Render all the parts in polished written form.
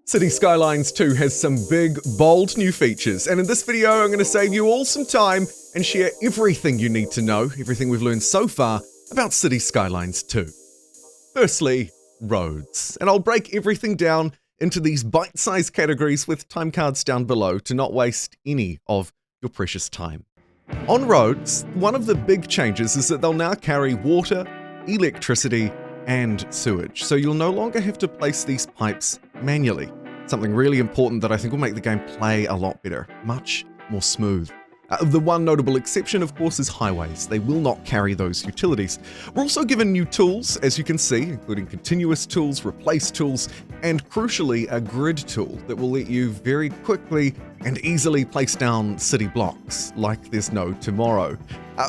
City Skylines 2 has some big, bold new features, and in this video I'm going to save you all some time and share everything you need to know, everything we've learned so far about City Skylines 2. Firstly, roads, and I'll break everything down into these bite-sized categories with time cards down below to not waste any of your precious time. On roads, one of the big changes is that they'll now carry water, electricity, and sewage, so you'll no longer have to place these pipes manually. Something really important that I think will make the game play a lot better, much more smooth. The one notable exception, of course, is highways. They will not carry those utilities. We're also given new tools, as you can see, including continuous tools, replace tools, and crucially, a grid tool that will let you very quickly and easily place down city blocks like there's no tomorrow.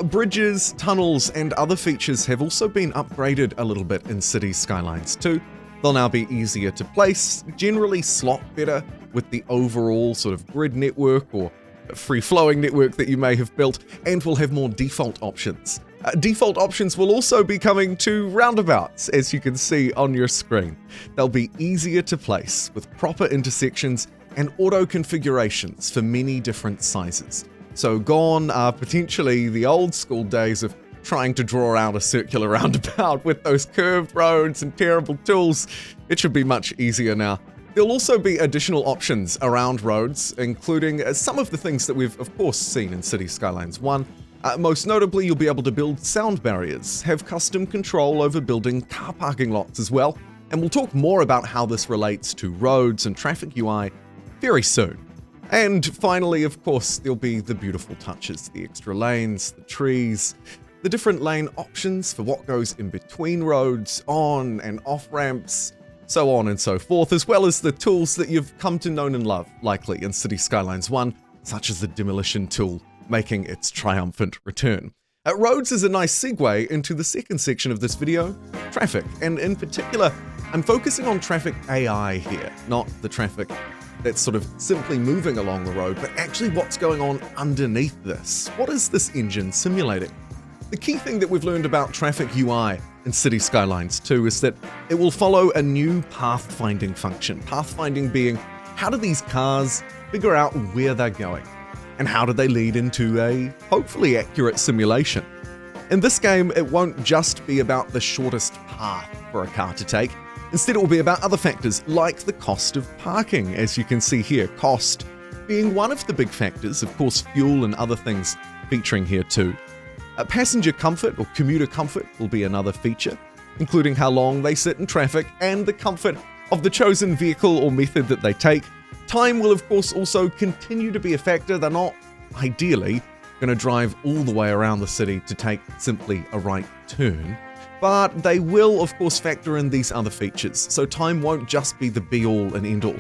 Bridges, tunnels, and other features have also been upgraded a little bit in City Skylines 2. They'll now be easier to place, generally slot better with the overall sort of grid network or free-flowing network that you may have built, and will have more default options. Default options will also be coming to roundabouts, as you can see on your screen. They'll be easier to place with proper intersections and auto configurations for many different sizes. So gone are potentially the old school days of trying to draw out a circular roundabout with those curved roads and terrible tools. It should be much easier now. There'll also be additional options around roads, including some of the things that we've of course seen in City Skylines 1. Most notably, you'll be able to build sound barriers, have custom control over building car parking lots as well, and we'll talk more about how this relates to roads and traffic UI very soon. And finally, of course, there'll be the beautiful touches, the extra lanes, the trees, the different lane options for what goes in between roads, on and off ramps, so on and so forth, as well as the tools that you've come to know and love, likely in City Skylines 1, such as the demolition tool, making its triumphant return. Roads is a nice segue into the second section of this video, traffic, and in particular, I'm focusing on traffic AI here, not the traffic that's sort of simply moving along the road, but actually what's going on underneath this. What is this engine simulating? The key thing that we've learned about traffic UI in City Skylines 2 is that it will follow a new pathfinding function. Pathfinding being, how do these cars figure out where they're going? And how do they lead into a hopefully accurate simulation? In this game, it won't just be about the shortest path for a car to take. Instead, it will be about other factors like the cost of parking, as you can see here, cost being one of the big factors, of course fuel and other things featuring here too. Passenger comfort or commuter comfort will be another feature, including how long they sit in traffic and the comfort of the chosen vehicle or method that they take. Time will of course also continue to be a factor. They're not ideally going to drive all the way around the city to take simply a right turn, but they will of course factor in these other features, so time won't just be the be-all and end-all.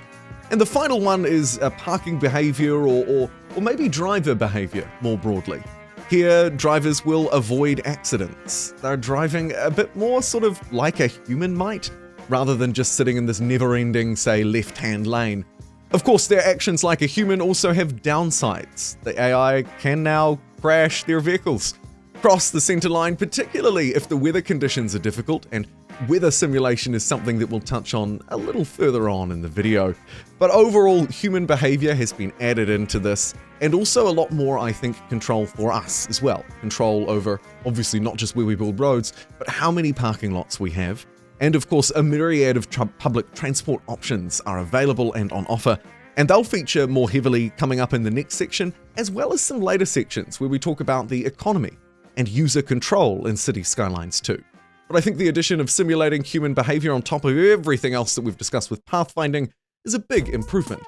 And the final one is parking behavior or maybe driver behavior more broadly. Here, drivers will avoid accidents. They're driving a bit more sort of like a human might, rather than just sitting in this never-ending, say, left-hand lane. Of course, their actions like a human also have downsides. The AI can now crash their vehicles, cross the center line, particularly if the weather conditions are difficult, and weather simulation is something that we'll touch on a little further on in the video. But overall, human behavior has been added into this, and also a lot more, I think, control for us as well. Control over, obviously, not just where we build roads, but how many parking lots we have. And of course, a myriad of public transport options are available and on offer, and they'll feature more heavily coming up in the next section, as well as some later sections where we talk about the economy and user control in City Skylines 2. But I think the addition of simulating human behavior on top of everything else that we've discussed with pathfinding is a big improvement.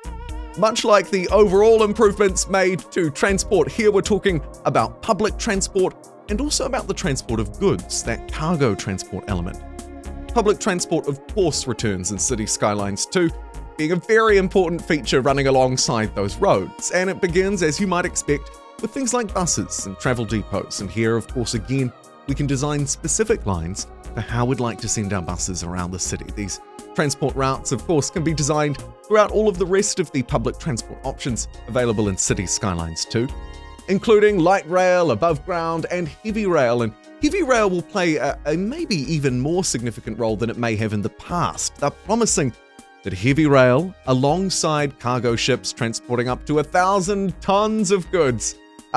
Much like the overall improvements made to transport, here we're talking about public transport and also about the transport of goods, that cargo transport element. Public transport of course returns in City Skylines 2, being a very important feature running alongside those roads, and it begins, as you might expect, with things like buses and travel depots, and here of course again we can design specific lines for how we'd like to send our buses around the city. These transport routes, of course, can be designed throughout all of the rest of the public transport options available in City Skylines 2, including light rail, above ground, and heavy rail. And heavy rail will play a maybe even more significant role than it may have in the past. They're promising that heavy rail, alongside cargo ships transporting up to 1,000 tons of goods,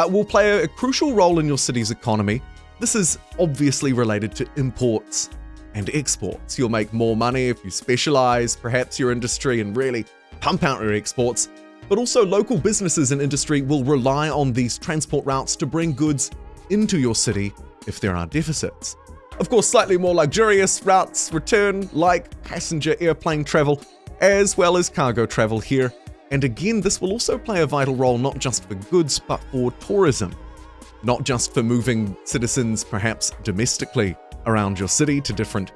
will play a crucial role in your city's economy. This is obviously related to imports and exports. You'll make more money if you specialize, perhaps your industry, and really pump out your exports. But also local businesses and industry will rely on these transport routes to bring goods into your city if there are deficits. Of course, slightly more luxurious routes return, like passenger airplane travel, as well as cargo travel here. And again, this will also play a vital role not just for goods, but for tourism. Not just for moving citizens, perhaps domestically, around your city to different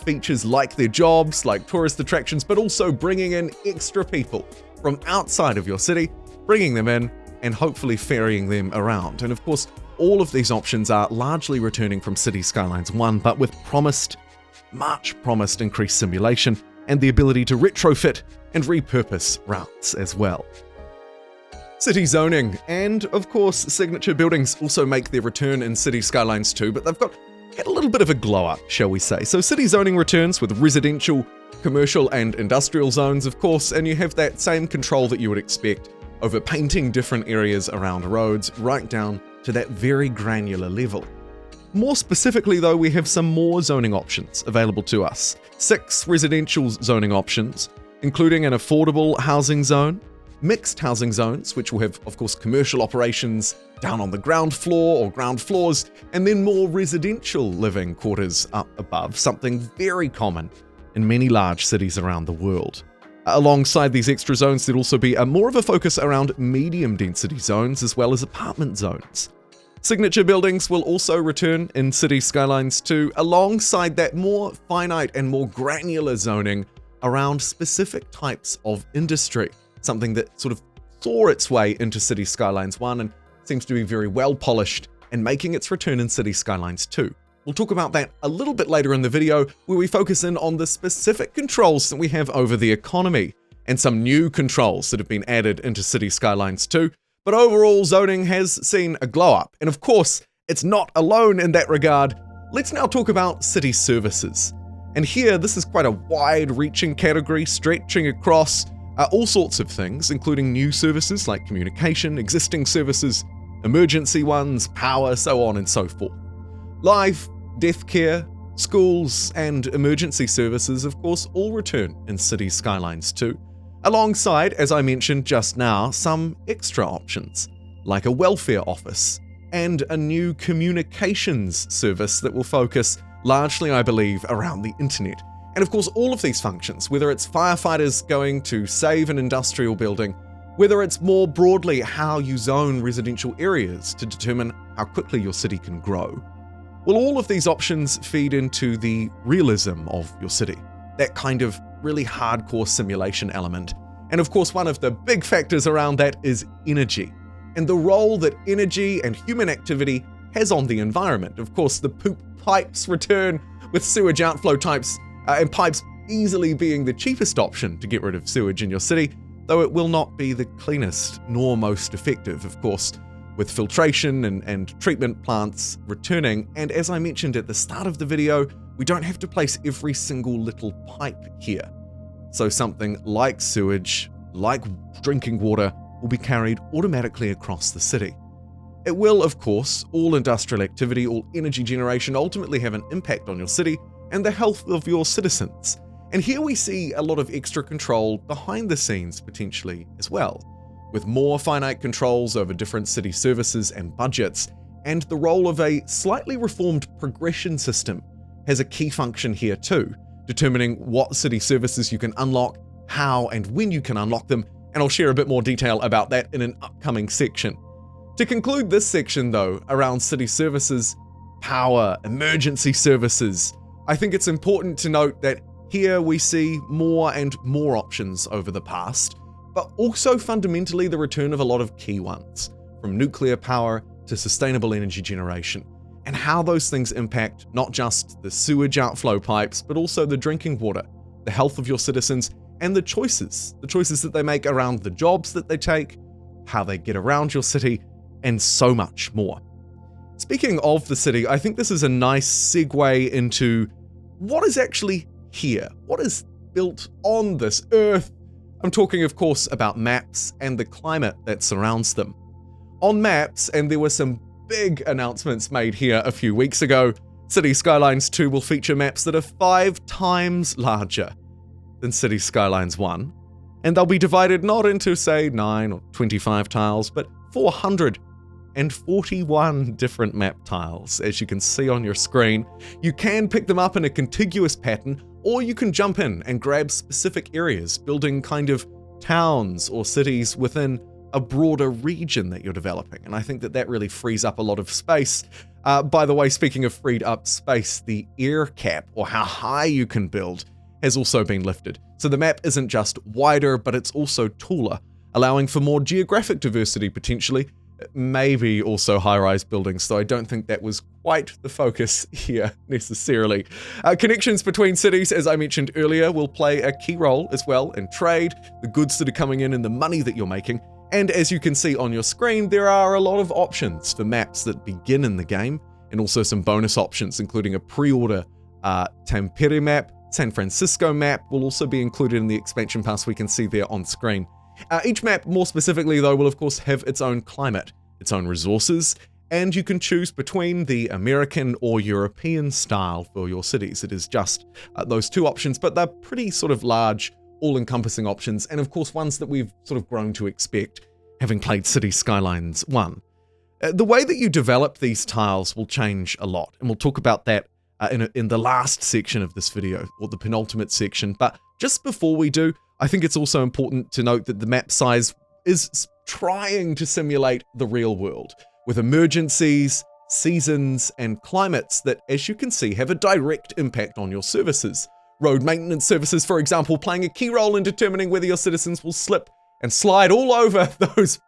features like their jobs, like tourist attractions, but also bringing in extra people from outside of your city, bringing them in, and hopefully ferrying them around. And of course, all of these options are largely returning from City Skylines 1, but with much promised increased simulation and the ability to retrofit and repurpose routes as well. City zoning and, of course, signature buildings also make their return in City Skylines 2, but they've had a little bit of a glow-up, shall we say. So city zoning returns with residential, commercial, and industrial zones, of course, and you have that same control that you would expect over painting different areas around roads, right down to that very granular level. More specifically, though, we have some more zoning options available to us. 6 residential zoning options, including an affordable housing zone, mixed housing zones, which will have, of course, commercial operations down on the ground floor or ground floors, and then more residential living quarters up above, something very common in many large cities around the world. Alongside these extra zones, there'd also be more of a focus around medium density zones as well as apartment zones. Signature buildings will also return in City Skylines 2, alongside that more finite and more granular zoning around specific types of industry, something that sort of saw its way into City Skylines 1 and seems to be very well polished and making its return in City Skylines 2. We'll talk about that a little bit later in the video, where we focus in on the specific controls that we have over the economy and some new controls that have been added into City Skylines 2. But overall, zoning has seen a glow up. And of course, it's not alone in that regard. Let's now talk about city services. And here, this is quite a wide-reaching category, stretching across all sorts of things, including new services like communication, existing services, emergency ones, power, so on and so forth. Life, death care, schools, and emergency services, of course, all return in City Skylines 2, alongside, as I mentioned just now, some extra options, like a welfare office and a new communications service that will focus largely, I believe, around the internet. And of course, all of these functions, whether it's firefighters going to save an industrial building, whether it's more broadly how you zone residential areas to determine how quickly your city can grow, well, all of these options feed into the realism of your city, that kind of really hardcore simulation element. And of course, one of the big factors around that is energy, and the role that energy and human activity has on the environment. Of course, the poop pipes return, with sewage outflow types and pipes easily being the cheapest option to get rid of sewage in your city, though it will not be the cleanest nor most effective, of course, with filtration and treatment plants returning. And as I mentioned at the start of the video, we don't have to place every single little pipe here. So something like sewage, like drinking water, will be carried automatically across the city. It will, of course, all industrial activity, all energy generation ultimately have an impact on your city and the health of your citizens. And here we see a lot of extra control behind the scenes potentially as well, with more finite controls over different city services and budgets, and the role of a slightly reformed progression system has a key function here too, determining what city services you can unlock, how and when you can unlock them, and I'll share a bit more detail about that in an upcoming section. To conclude this section though, around city services, power, emergency services, I think it's important to note that here we see more and more options over the past, but also fundamentally the return of a lot of key ones, from nuclear power to sustainable energy generation, and how those things impact not just the sewage outflow pipes, but also the drinking water, the health of your citizens, and the choices that they make around the jobs that they take, how they get around your city, and so much more. Speaking of the city, I think this is a nice segue into what is actually here. What is built on this Earth. I'm talking, of course, about maps and the climate that surrounds them. On maps, and there were some big announcements made here a few weeks ago, City Skylines 2 will feature maps that are 5 times larger than City Skylines 1, and they'll be divided not into, say, 9 or 25 tiles, but 441 different map tiles, as you can see on your screen. You can pick them up in a contiguous pattern, or you can jump in and grab specific areas, building kind of towns or cities within a broader region that you're developing. And I think that that really frees up a lot of space. By the way, speaking of freed up space, the air cap, or how high you can build, has also been lifted. So the map isn't just wider, but it's also taller, allowing for more geographic diversity potentially, maybe also high-rise buildings, though I don't think that was quite the focus here necessarily. Connections between cities, as I mentioned earlier, will play a key role as well in trade, the goods that are coming in and the money that you're making. And as you can see on your screen, there are a lot of options for maps that begin in the game, and also some bonus options, including a pre-order Tampere map. San Francisco map will also be included in the expansion pass we can see there on screen. Each map, more specifically though, will of course have its own climate, its own resources, and you can choose between the American or European style for your cities. It is just those two options, but they're pretty sort of large, all-encompassing options, and of course ones that we've sort of grown to expect, having played City Skylines 1. The way that you develop these tiles will change a lot, and we'll talk about that in the last section of this video, or the penultimate section. But just before we do, I think it's also important to note that the map size is trying to simulate the real world, with emergencies, seasons, and climates that, as you can see, have a direct impact on your services. Road maintenance services, for example, playing a key role in determining whether your citizens will slip and slide all over those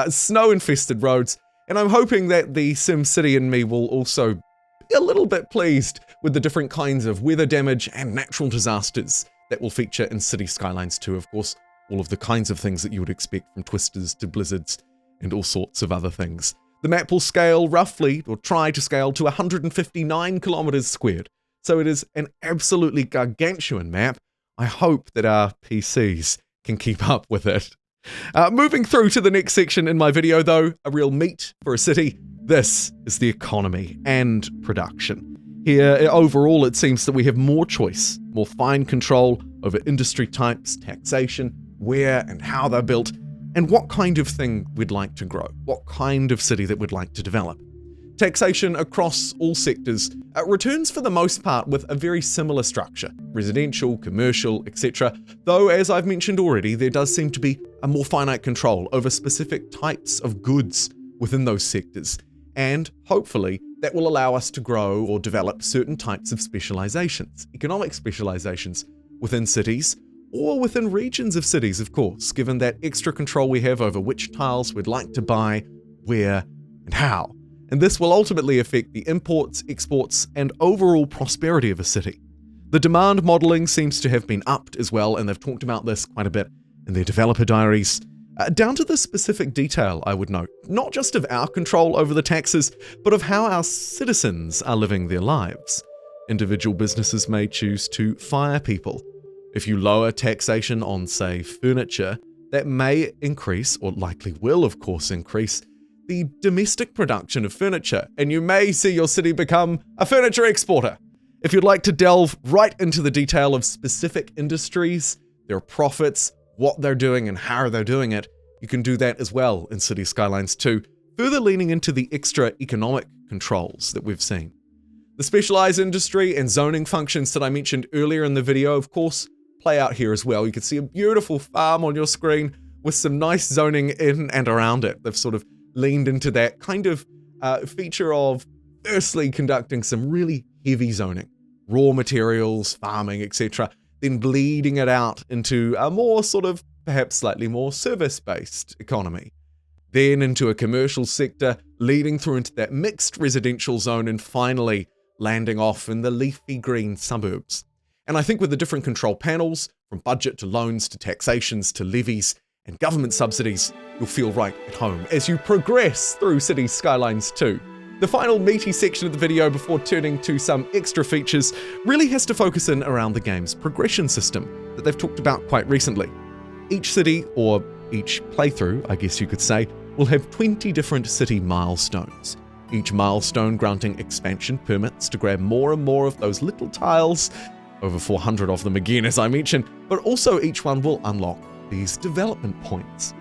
snow-infested roads. And I'm hoping that the SimCity in me will also be a little bit pleased with the different kinds of weather damage and natural disasters that will feature in City Skylines 2, of course, all of the kinds of things that you would expect from twisters to blizzards and all sorts of other things. The map will scale roughly, or try to scale, to 159 kilometers squared. So it is an absolutely gargantuan map. I hope that our PCs can keep up with it. Moving through to the next section in my video though, a real meat for a city. This is the economy and production. Here, overall, it seems that we have more choice, more fine control over industry types, taxation, where and how they're built, and what kind of thing we'd like to grow, what kind of city that we'd like to develop. Taxation across all sectors returns for the most part with a very similar structure, residential, commercial, etc. Though, as I've mentioned already, there does seem to be a more finite control over specific types of goods within those sectors, and hopefully that will allow us to grow or develop certain types of specializations, economic specializations within cities, or within regions of cities, of course, given that extra control we have over which tiles we'd like to buy, where, and how. And this will ultimately affect the imports, exports, and overall prosperity of a city. The demand modeling seems to have been upped as well, and they've talked about this quite a bit in their developer diaries, down to the specific detail, I would note, not just of our control over the taxes, but of how our citizens are living their lives. Individual businesses may choose to fire people. If you lower taxation on, say, furniture, that may increase, or likely will, of course, increase the domestic production of furniture, and you may see your city become a furniture exporter. If you'd like to delve right into the detail of specific industries, their profits, what they're doing and how they're doing it, you can do that as well in City Skylines 2, further leaning into the extra economic controls that we've seen. The specialized industry and zoning functions that I mentioned earlier in the video, of course, play out here as well. You can see a beautiful farm on your screen with some nice zoning in and around it. They've sort of leaned into that kind of feature of firstly conducting some really heavy zoning, raw materials, farming, etc., then bleeding it out into a more sort of perhaps slightly more service-based economy, then into a commercial sector, leading through into that mixed residential zone, and finally landing off in the leafy green suburbs. And I think with the different control panels, from budget to loans to taxations to levies and government subsidies, you'll feel right at home as you progress through City Skylines 2. The final meaty section of the video before turning to some extra features really has to focus in around the game's progression system that they've talked about quite recently. Each city, or each playthrough, I guess you could say, will have 20 different city milestones. Each milestone granting expansion permits to grab more and more of those little tiles, over 400 of them again as I mentioned, but also each one will unlock these development points.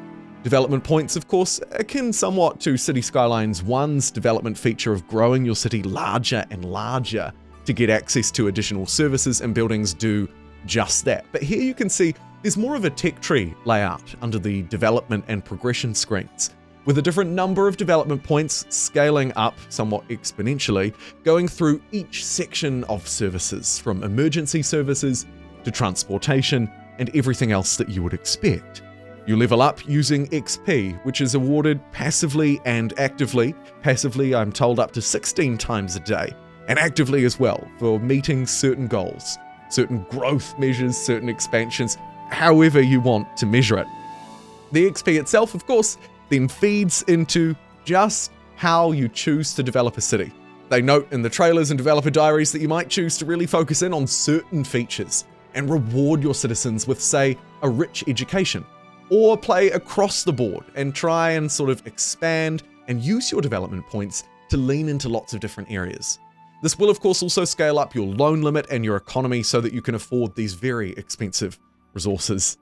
Development points, of course, akin somewhat to City Skylines 1's development feature of growing your city larger and larger to get access to additional services and buildings do just that. But here you can see there's more of a tech tree layout under the development and progression screens, with a different number of development points scaling up somewhat exponentially, going through each section of services, from emergency services to transportation and everything else that you would expect. You level up using XP, which is awarded passively and actively. Passively, I'm told, up to 16 times a day, and actively as well for meeting certain goals, certain growth measures, certain expansions, however you want to measure it. The XP itself, of course, then feeds into just how you choose to develop a city. They note in the trailers and developer diaries that you might choose to really focus in on certain features and reward your citizens with, say, a rich education, or play across the board and try and sort of expand and use your development points to lean into lots of different areas. This will, of course, also scale up your loan limit and your economy so that you can afford these very expensive resources.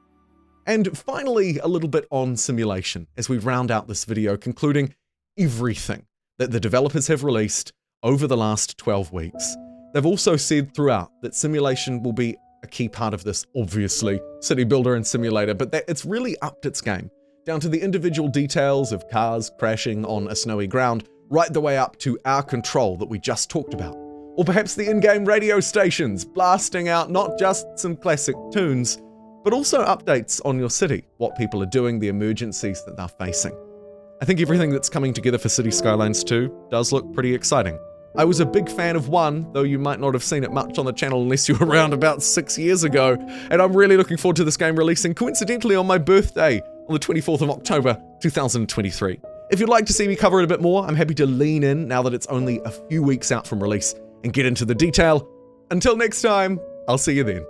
And finally, a little bit on simulation as we round out this video, concluding everything that the developers have released over the last 12 weeks. They've also said throughout that simulation will be a key part of this, obviously, City Builder and Simulator, but that it's really upped its game, down to the individual details of cars crashing on a snowy ground, right the way up to our control that we just talked about. Or perhaps the in-game radio stations blasting out not just some classic tunes, but also updates on your city, what people are doing, the emergencies that they're facing. I think everything that's coming together for City Skylines 2 does look pretty exciting. I was a big fan of 1, though you might not have seen it much on the channel unless you were around about 6 years ago, and I'm really looking forward to this game releasing coincidentally on my birthday on the 24th of October 2023. If you'd like to see me cover it a bit more, I'm happy to lean in now that it's only a few weeks out from release and get into the detail. Until next time, I'll see you then.